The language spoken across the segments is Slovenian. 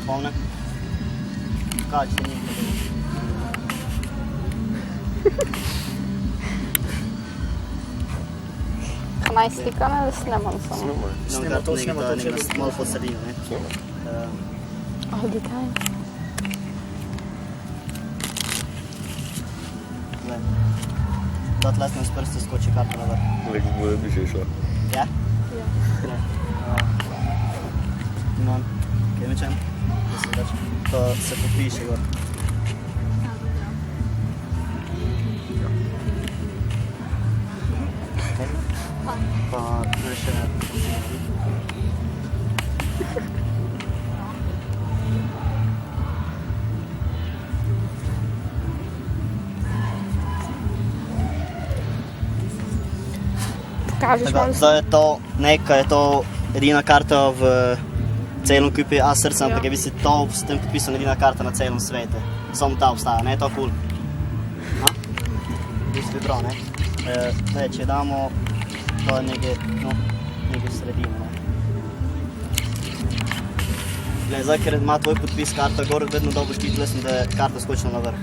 polne. Kaj, če ni bilo? Naj slikane, da snemam samo. Snema to, nekaj nas malo posadino, ne? All the time. Da tlesno s prste skoči karto na vrh. Nekaj bude bi še šlo. Ja? Ja. Imam, kaj mečem? To se popiše gor. Pa to je še Pokažeš malo da je to nekaj, je to edina karta v celom kupi A srca, ampak je bi si to s tem podpisom edina karta na celom svetu. Samo ta obstaja, ne, je to cool. No? Bistvo je prav, ne? Ne, če damo to nekaj, no, nekaj v sredino, ne. Glej, zdaj, ker ima tvoj podpis karta gor, vedno dobro šti tlesni, da je karta skočila na vrh.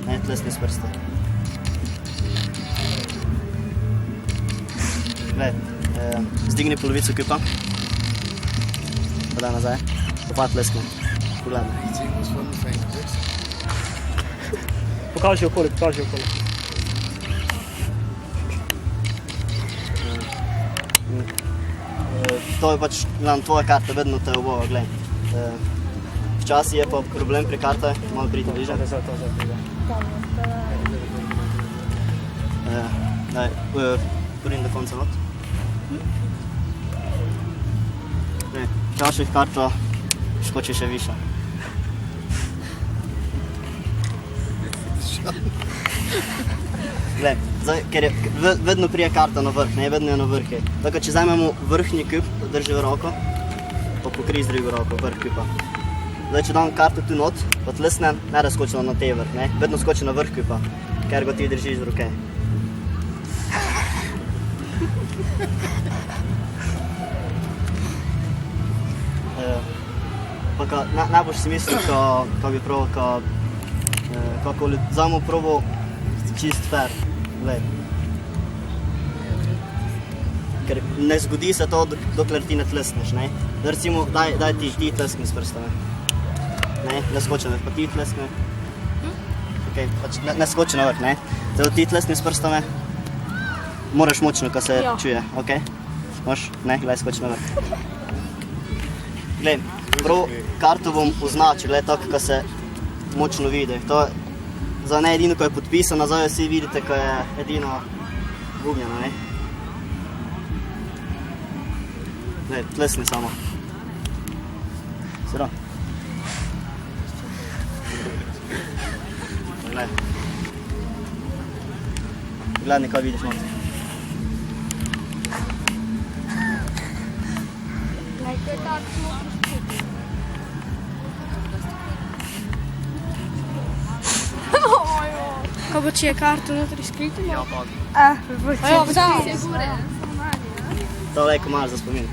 Ne, tlesni s prste. Glej, zdigni polovico kupa. Pa daj nazaj. Pa tlesni. Pogledaj. Pokaži okoli, pokaži okoli. To je pač, gledam, tvoja karta, vedno te obova, glej. Včasih je pa problem pri karta, malo priti bliže. Daj, porim do konca not. Včasih karta skoči še više. Glej, zdaj, ker je vedno prije karta na vrh, ne, vedno je na vrhu. Tako, če vzamemo vrhnji kup, drži v roko, pa pokri z drugo roko, vrh kupa. Zdaj, če dam karto tu not, pa tlesnem, ne da skočila na te vrh, ne, vedno skoči na vrh kupa, ker ga ti držiš v roke. Pa najbolj si mislil, ko bi probal, kako vzamemo probal čist fair, glej. Ker ne zgodi se to, dokler ti ne tlesneš, ne. Da recimo, daj ti tleskni s prstami. Ne, ne skoči na vrh, pa ti tleskni. Ok, pač ne skoči na vrh, ne. Zdaj ti tleskni s prstami, moraš močno, ko se čuje, ok? Moš, ne, glej, skoči na vrh. Glej, prav karto bom označil, glej, tako, ko se močno vidi. To je za ne edino, ko je podpisana, zdaj vsi vidite, ko je edino gugnjena, ne? Glej, tlesni samo. Sero. Glej. Gledaj, kaj vidiš not. Kako bo, če je karto notri skrito? Ja, pa. Bo, če je To lejko imaš za spomin.